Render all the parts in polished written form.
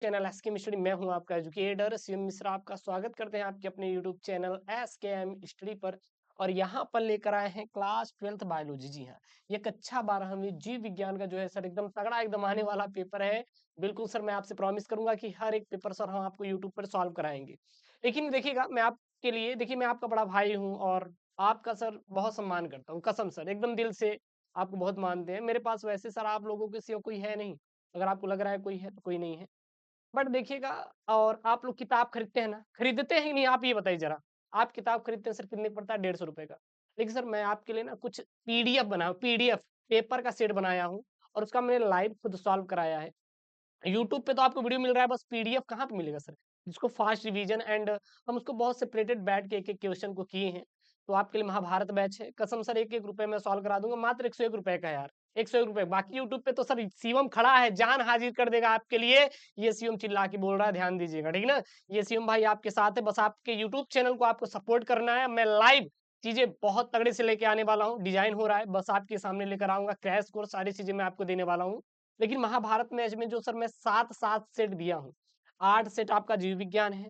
Channel SK study. मैं हूं आपका एजुकेटर सीएम मिश्रा। आपका स्वागत करते हैं आपके अपने यूट्यूब चैनल एसकेएम स्टडी पर। और यहाँ पर लेकर आए हैं क्लास 12th बायोलॉजी। जी हाँ, ये कक्षा 12वीं जीव विज्ञान का जो है सर एकदम तगड़ा एकदम आने वाला पेपर है। बिल्कुल सर, मैं आपसे प्रॉमिस करूंगा कि हर एक पेपर सर हम आपको यूट्यूब पर सॉल्व कराएंगे। लेकिन देखिएगा, मैं आपके लिए देखिए, मैं आपका बड़ा भाई हूँ और आपका सर बहुत सम्मान करता हूँ, कसम सर एकदम दिल से आपको बहुत मानते हैं। मेरे पास वैसे सर आप लोगों के सिवा कोई है नहीं। अगर आपको लग रहा है कोई है तो कोई नहीं है। बट देखिएगा, और आप लोग किताब खरीदते हैं ना, खरीदते हैं कि नहीं आप ये बताइए जरा। आप किताब खरीदते हैं सर, कितने का पड़ता है? 150 रुपए का। लेकिन सर मैं आपके लिए ना कुछ पीडीएफ बना पीडीएफ पेपर का सेट बनाया हूँ और उसका मैंने लाइव खुद सॉल्व कराया है। यूट्यूब पे तो आपको वीडियो मिल रहा है, बस पीडीएफ कहाँ पे मिलेगा सर? जिसको फास्ट रिवीजन एंड हम उसको बहुत सेपरेटेड बैठ के एक-एक क्वेश्चन को किए हैं। तो आपके लिए महाभारत बैच है। कसम सर 1-1 रुपए में सॉल्व करा दूँगा, मात्र 101 रुपए का यार, 101 रुपए। बाकी यूट्यूब पे तो सर शिवम खड़ा है, जान हाजिर कर देगा आपके लिए। ये शिवम चिल्ला के बोल रहा है, ध्यान दीजिएगा, ठीक है ना? ये शिवम भाई आपके साथ है, बस आपके यूट्यूब चैनल को आपको सपोर्ट करना है। मैं लाइव चीज़ें बहुत तगड़े से लेके आने वाला हूँ, डिज़ाइन हो रहा है, बस आपके सामने लेकर आऊँगा, क्रैश कोर्स सारी चीज़ें मैं आपको देने वाला हूँ। लेकिन महाभारत मैच में जो सर मैं 7-7 सेट दिया हूँ, 8 सेट आपका जीव विज्ञान है,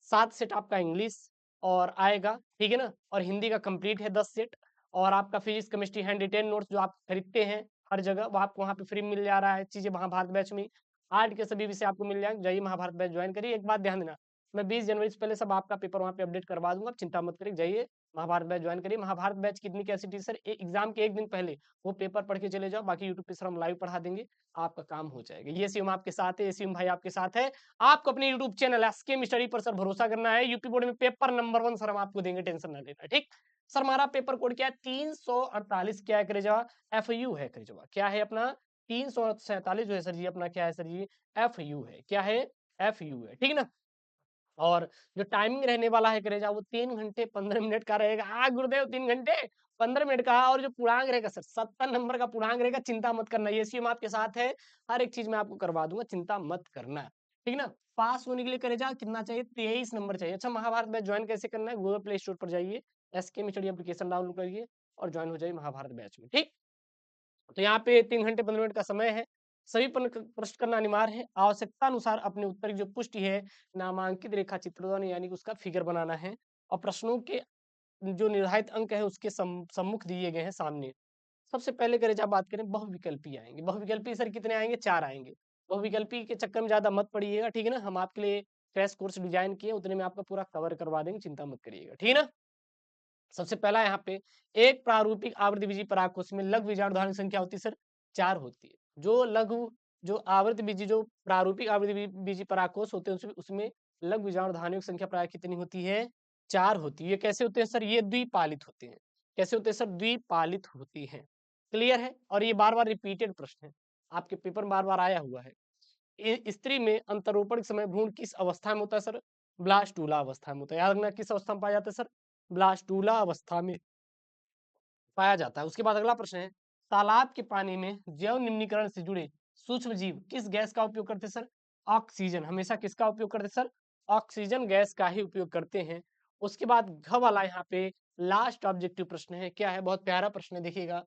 7 सेट आपका इंग्लिश और आएगा, ठीक है ना? और हिंदी का कंप्लीट है 10 सेट। और आपका physics, chemistry hand retain notes जो आप खरीदते हैं हर जगह, वो आपको वहाँ पे फ्री मिल जा रहा है चीज़ें महाभारत बैच में। आर्ट के सभी विषय आपको मिल जाएँगे, जाइए महाभारत बैच ज्वाइन करिए। एक बात ध्यान देना, मैं 20 जनवरी से पहले सब आपका पेपर वहाँ पे अपडेट करवा दूँगा, आप चिंता मत करिए, जाइए महाभारत बैच ज्वाइन करिए। महाभारत बैच कितनी कैपेसिटी सर, एग्ज़ाम के 1 दिन पहले वो पेपर पढ़ के चले जाओ, बाकी यूट्यूब पे सर हम लाइव पढ़ा देंगे, आपका काम हो जाएगा। ये शिवम आपके साथ है, ये शिवम भाई आपके साथ है। आपको अपने यूट्यूब चैनल एसकेएम स्टडी पर सर भरोसा करना है। यूपी बोर्ड में पेपर नंबर 1 सर हम आपको देंगे, टेंशन ना लेना, ठीक? सर हमारा पेपर कोड क्या है? 348 क्या है करेजा? एफयू है करेजा। क्या है अपना? 347 जो है सर जी, अपना क्या है सर जी? एफयू है। क्या है? एफयू है, ठीक है ना? और जो टाइमिंग रहने वाला है करेजा, वो 3 घंटे 15 मिनट का रहेगा। गुरुदेव 3 घंटे 15 मिनट का। और जो पूर्णांक रहेगा सर 70 नंबर का पूर्णांक रहेगा, चिंता मत करना, ये सीएम आपके साथ है। हर एक चीज मैं आपको करवा दूंगा, चिंता मत करना, ठीक ना? पास होने के लिए करेजा कितना चाहिए? 23 नंबर चाहिए। अच्छा, महाभारत बैच ज्वाइन कैसे करना है? गूगल प्ले स्टोर पर जाइए, एसके स्टडी एप्लीकेशन डाउनलोड करिए और ज्वाइन हो जाइए महाभारत बैच में, ठीक? तो यहाँ पे 3 घंटे 15 मिनट का समय है। सभी प्रश्न करना अनिवार्य है। आवश्यकता अनुसार अपने उत्तर की जो पुष्टि है नामांकित रेखा चित्र द्वारा, यानी कि उसका फिगर बनाना है। और प्रश्नों के जो निर्धारित अंक है उसके सम्मुख दिए गए हैं सामने। सबसे पहले करें जब बात करें, बहुविकल्पी आएंगे। बहुविकल्पी सर कितने आएंगे? 4 आएंगे। बहुविकल्पी के चक्कर में ज्यादा मत पड़िएगा, ठीक है ना? हम आपके लिए क्रैश कोर्स डिजाइन किए, उतने में आपका पूरा कवर करवा देंगे, चिंता मत करिएगा, ठीक है ना? सबसे पहला यहाँ पे, एक प्रारूपिक आवृत्ति बीजी परागकोश में लघु बीजाणु धारण संख्या होती है सर 4 होती है। जो लघु जो आवृत्ति बीजी जो प्रारूपिक आवृत्ति बीजी परागकोश होते हैं उसमें लघु बीजाणु धारणियों की संख्या प्राय कितनी होती है? 4 होती है। ये कैसे होते हैं सर? ये द्विपालित होते हैं। कैसे होते हैं सर? द्विपालित होती हैं। क्लियर है? और ये बार-बार रिपीटेड प्रश्न है, आपके पेपर में बार-बार आया हुआ है। स्त्री में अंतरोपण के समय भ्रूण किस अवस्था में होता है सर? ब्लास्टूला अवस्था में होता है। याद रखना, किस अवस्था में पाया जाता है सर? ब्लास्टूला अवस्था में पाया जाता है। उसके बाद अगला प्रश्न है, तालाब के पानी में जैव निम्नीकरण से जुड़े सूक्ष्म जीव किस गैस का उपयोग करते हैं सर? ऑक्सीजन। हमेशा किसका उपयोग करते हैं सर? ऑक्सीजन गैस का ही उपयोग करते हैं। उसके बाद घ वाला यहाँ पे लास्ट ऑब्जेक्टिव प्रश्न है। क्या है? बहुत प्यारा प्रश्न है, देखिएगा।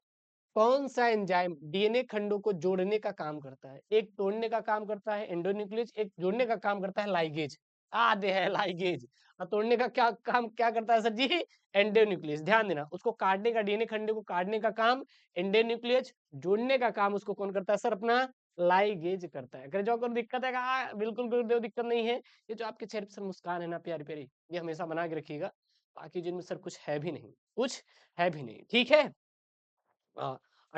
कौन सा एंजाइम डीएनए खंडों को जोड़ने का काम करता है? एक तोड़ने का काम करता है एंडोन्यूक्लियस, एक जोड़ने का काम करता है लाइगेज। आधे है लाइगेज। और तोड़ने का क्या काम क्या करता है सर जी? एंडोन्यूक्लियस। ध्यान देना, उसको काटने का, डीएनए खंडे को काटने का काम एंडोन्यूक्लियस, जोड़ने का काम उसको कौन करता है सर? अपना लाइगेज करता है। अगर जो कोई दिक्कत है बिल्कुल गुरुदेव दिक्कत नहीं है। ये जो आपके चेहरे पर सर मुस्कान है ना प्यारी प्यारी, ये हमेशा बना के रखिएगा। बाकी जिनमें सर कुछ है भी नहीं, कुछ है भी नहीं, ठीक है?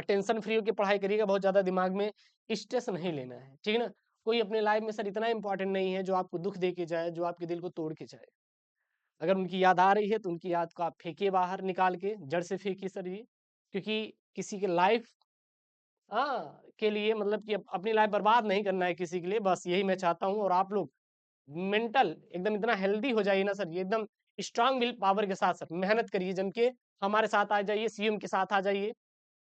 टेंशन फ्री होके पढ़ाई करिएगा, बहुत ज़्यादा दिमाग में स्ट्रेस नहीं लेना है, ठीक है ना? कोई अपने लाइफ में सर इतना इम्पोर्टेंट नहीं है जो आपको दुःख दे के जाए, जो आपके दिल को तोड़ के जाए। अगर उनकी याद आ रही है तो उनकी याद को आप फेंकिए बाहर निकाल के, जड़ से फेंकिए सर ये। क्योंकि किसी के लाइफ के लिए मतलब कि अपनी लाइफ बर्बाद नहीं करना है किसी के लिए, बस यही मैं चाहता हूँ। और आप लोग मेंटल एकदम इतना हेल्दी हो जाइए ना सर, ये एकदम स्ट्रांग विल पावर के साथ सर मेहनत करिए जम के। हमारे साथ आ जाइए, सीएम के साथ आ जाइए।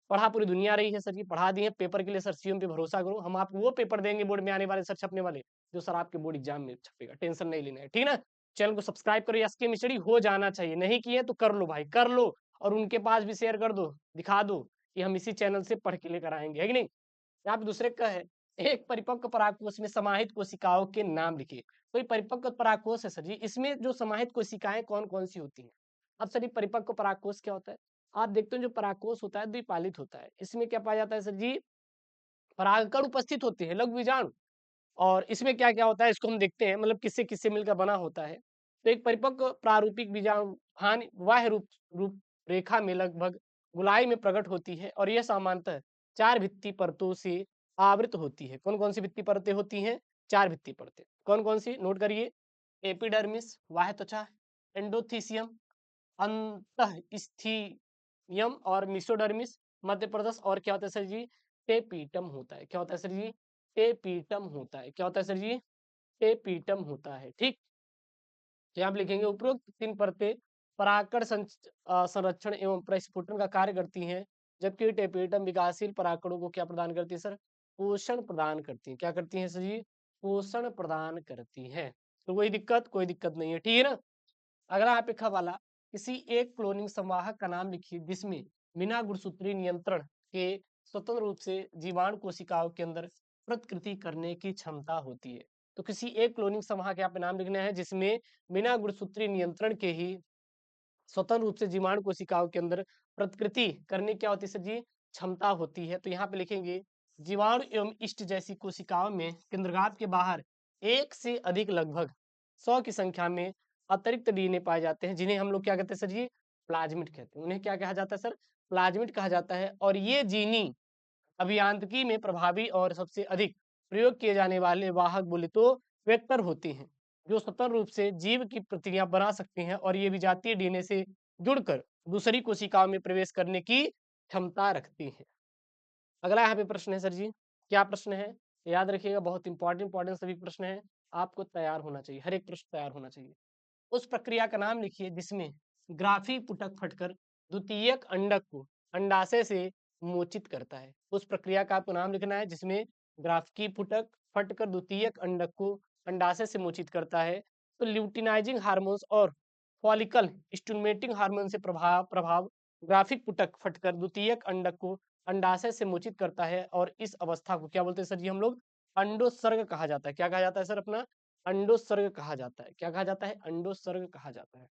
पढ़ा पूरी दुनिया रही है सर जी, पढ़ा दिए पेपर के लिए सर, सीएम पे भरोसा करो। हम आपको वो पेपर देंगे बोर्ड में आने वाले सर, छपने वाले, जो सर आपके बोर्ड एग्जाम में छपेगा, टेंशन नहीं लेना है, ठीक है ना? चैनल को सब्सक्राइब करो, एसके स्टडी हो जाना चाहिए, नहीं किए तो कर लो भाई, कर लो। और उनके पास भी शेयर कर दो, दिखा दो कि हम इसी चैनल से पढ़ के लेकर आएंगे, है कि नहीं? यहाँ पे दूसरे का है, एक परिपक्व परागकोश में समाहित कोशिकाओं के नाम लिखिए। तो ये परिपक्व परागकोश है सर जी, इसमें जो समाहित कोशिकाएं कौन कौन सी होती हैं? अब सर ये परिपक्व परागकोश क्या होता है? आप देखते हो जो परागकोश होता है द्विपालित होता है, इसमें क्या पाया जाता है सर जी? परागकण उपस्थित होते हैं, लघु बीजाणु। और इसमें क्या-क्या होता है इसको हम देखते हैं, मतलब किससे-किससे मिलकर बना होता है। तो एक परिपक्व प्रारूपिक बीजाणु हानि बाह्य रूप रूप रेखा में लगभग गोलाई में प्रकट होती है और यह सामान्यतः 4 भित्ति परतों से आवृत होती है। कौन-कौन सी भित्ति परतें होती हैं? 4 भित्ति परतें। कौन-कौन सी? नोट करिए। एपिडर्मिस बाह्य त्वचा, एंडोथीसियम, अंतःस्थियम और मेसोडर्मिस, मध्य प्रदेश, और क्या होता है सर जी? टेपीटम होता है। क्या होता है सर जी? टेपीटम होता है। क्या होता है सर जी? टेपीटम होता है। ठीक, तो यहाँ पे लिखेंगे उपरोक्त 3 परतें परागकण संरक्षण एवं प्रस्फुटन का कार्य करती हैं, जबकि टेपेटम विकासशील परागकणों को क्या प्रदान करती है सर? पोषण प्रदान करती है। क्या करती है सर जी? पोषण प्रदान करती है। तो कोई दिक्कत नहीं है, ठीक है ना? अगला आप एक वाला, किसी एक क्लोनिंग संवाहक का नाम लिखिए जिसमें बिना गुणसूत्रीय नियंत्रण के स्वतंत्र रूप से जीवाणु कोशिकाओं के अंदर प्रतिकृति करने की क्षमता होती है। तो किसी एक क्लोनिंग संवाहक के यहाँ पे नाम लिखना है जिसमें बिना गुणसूत्रीय नियंत्रण के ही स्वतंत्र रूप से जीवाणु कोशिकाओं के अंदर प्रतिकृति करने क्या होती है सर जी? क्षमता होती है। तो यहाँ पे लिखेंगे जीवाणु एवं इष्ट जैसी कोशिकाओं में केंद्रगात के बाहर एक से अधिक लगभग 100 की संख्या में अतिरिक्त डीएनए पाए जाते हैं, जिन्हें हम लोग क्या कहते हैं सर जी? प्लाज्मिड कहते हैं। उन्हें क्या कहा जाता है सर? प्लाज्मिड कहा जाता है। और ये जीनी अभियांत्रिकी में प्रभावी और सबसे अधिक प्रयोग किए जाने वाले वाहक बोले तो वेक्टर होते हैं, जो स्वतंत्र रूप से जीव की प्रतियां बना सकते हैं और ये विजातीय डीएनए से जुड़कर दूसरी कोशिकाओं में प्रवेश करने की क्षमता रखती हैं। अगला यहाँ पे प्रश्न है सर जी, क्या प्रश्न है? याद रखिएगा, बहुत इंपॉर्टेंट सभी प्रश्न है, आपको तैयार होना चाहिए, हर एक प्रश्न तैयार होना चाहिए। उस प्रक्रिया का नाम लिखिए जिसमें ग्राफी पुटक फटकर द्वितीयक अंडक को अंडाशय से मोचित करता है। उस प्रक्रिया का आपको नाम लिखना है जिसमें ग्राफकी पुटक फटकर द्वितीयक अंडक को अंडाशय से मोचित करता है। तो ल्यूटिनाइजिंग हार्मोन्स और फॉलिकल स्टिमुलेटिंग हार्मोन से प्रभाव प्रभाव ग्राफिक पुटक फटकर द्वितीयक अंडक को अंडाशय से मोचित करता है और इस अवस्था को क्या बोलते हैं सर जी? हम लोग अंडोत्सर्ग कहा जाता है। क्या कहा जाता है सर? अपना अंडोत्सर्ग कहा जाता है। क्या कहा जाता है? अंडोत्सर्ग कहा जाता है।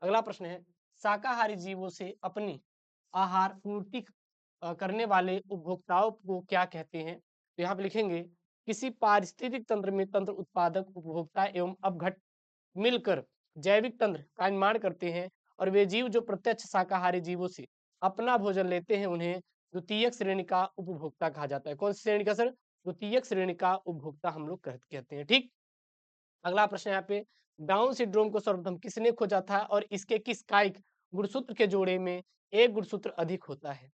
अगला प्रश्न है, शाकाहारी जीवों से अपनी आहार पूर्ति करने वाले उपभोक्ताओं को क्या कहते हैं? तो यहाँ पे लिखेंगे किसी पारिस्थितिक तंत्र में तंत्र उत्पादक उपभोक्ता एवं अपघट मिलकर जैविक तंत्र का निर्माण करते हैं और वे जीव जो प्रत्यक्ष शाकाहारी जीवों से अपना भोजन लेते हैं उन्हें द्वितीयक श्रेणी का उपभोक्ता कहा जाता है। कौन सी श्रेणी का सर? द्वितीयक श्रेणी का उपभोक्ता हम लोग कहते हैं। ठीक, अगला प्रश्न यहाँ पे, डाउन सिंड्रोम को सर्वप्रथम किसने खोजा था और इसके किस कायिक गुणसूत्र के जोड़े में एक गुणसूत्र अधिक होता है?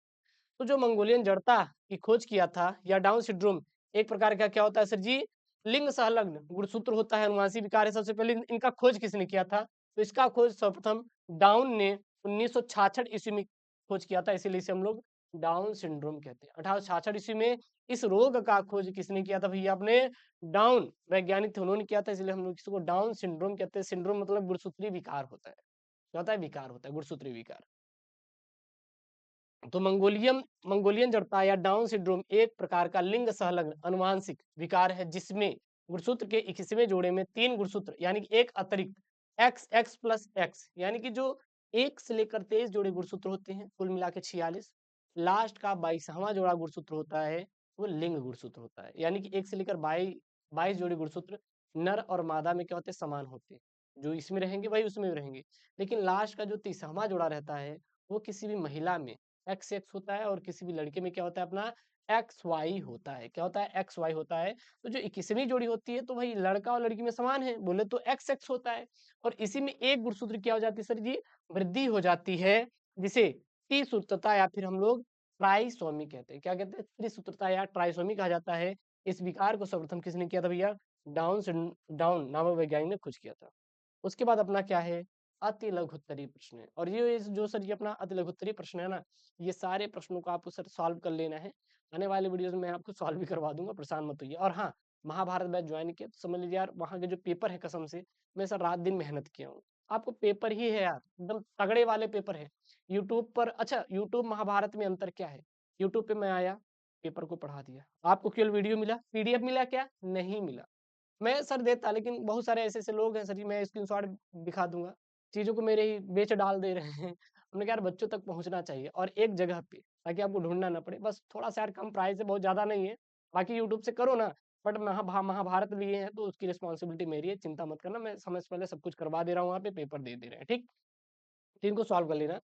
तो जो मंगोलियन जड़ता की खोज किया था या डाउन सिंड्रोम एक प्रकार का क्या होता है सर जी? लिंग संलग्न गुणसूत्र होता है, अनुवांशिक विकार है। सबसे पहले इनका खोज किसने किया था? तो इसका खोज सर्वप्रथम डाउन ने 1966 ईस्वी में खोज किया था, इसीलिए इसे हम लोग डाउन सिंड्रोम कहते हैं। 1866 ईस्वी में इस रोग का खोज किसने किया था भैया? अपने डाउन वैज्ञानिक थे, उन्होंने किया था, इसलिए हम लोग इसको डाउन सिंड्रोम कहते हैं। सिंड्रोम मतलब गुणसूत्रीय विकार होता है। क्या होता है? विकार होता है, गुणसूत्रीय विकार। तो मंगोलियन जड़ता या डाउन सिंड्रोम एक प्रकार का लिंग संलग्न अनुवांशिक विकार है जिसमें गुणसूत्र के 21वें जोड़े में 3 गुणसूत्र यानी कि एक अतिरिक्त एक्स प्लस एक्स यानी कि जो 1 से लेकर 23 जोड़े गुणसूत्र होते हैं, कुल मिला के 46, लास्ट का 22वां जोड़ा गुणसूत्र होता है, वो लिंग गुणसूत्र होता है। यानी कि 1 से लेकर 22 जोड़े गुणसूत्र नर और मादा में क्या होते हैं? समान होते हैं। जो इसमें रहेंगे वही उसमें भी रहेंगे, लेकिन लास्ट का जो 30वां जोड़ा रहता है वो किसी भी महिला में एक्स एक्स होता है और किसी भी लड़के में क्या होता है? अपना एक्स वाई होता है। क्या होता है? एक्स वाई होता है। तो जो 21वीं जोड़ी होती है तो भाई लड़का और लड़की में समान है, बोले तो एक्स एक्स होता है। और इसी में एक गुणसूत्र क्या हो जाती है सर जी? वृद्धि हो जाती है, जिसे त्रिसूत्रता या फिर हम लोग ट्राइसोमी कहते हैं। क्या कहते हैं? त्रिसूत्रता या ट्राइसोमी कहा जाता है। इस विकार को सर्वप्रथम किसने किया था भैया? डाउन नामक वैज्ञानिक ने खोज किया था। उसके बाद अपना क्या है? अति लघुत्तरीय प्रश्न है। और ये जो सर ये अपना अति लघुत्तरीय प्रश्न है ना, ये सारे प्रश्नों को आपको सर सॉल्व कर लेना है। आने वाले वीडियोस में मैं आपको सॉल्व भी करवा दूंगा, परेशान मत होइए। और हाँ, महाभारत बैच ज्वाइन किया तो समझ लीजिए यार, वहाँ के जो पेपर है कसम से मैं सर रात दिन मेहनत किया हूँ। आपको पेपर ही है यार, एकदम तगड़े वाले पेपर है। यूट्यूब पर, अच्छा यूट्यूब महाभारत में अंतर क्या है? यूट्यूब पे मैं आया, पेपर को पढ़ा दिया। आपको केवल वीडियो मिला, पीडीएफ मिला क्या? नहीं मिला। मैं सर देता, लेकिन बहुत सारे ऐसे-ऐसे लोग हैं सर जी, मैं स्क्रीनशॉट दिखा दूँगा, चीज़ों को मेरे ही बेच डाल दे रहे हैं। हमने कहा यार बच्चों तक पहुँचना चाहिए और एक जगह पे, ताकि आपको ढूँढना ना पड़े। बस थोड़ा-सा यार कम प्राइस है, बहुत ज़्यादा नहीं है। बाकी यूट्यूब से करो ना, बट महाभारत लिए हैं तो उसकी रिस्पॉन्सिबिलिटी मेरी है, चिंता मत करना, मैं समय से पहले सब कुछ करवा दे रहा हूँ, वहाँ पे पेपर दे रहे हैं, ठीक? तो इनको सॉल्व कर लेना।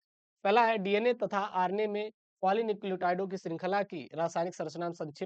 पहला है डीएनए तथा आरएनए में पॉलीन्यूक्लियोटाइडों की श्रृंखला की रासायनिक संरचना संक्षिप्त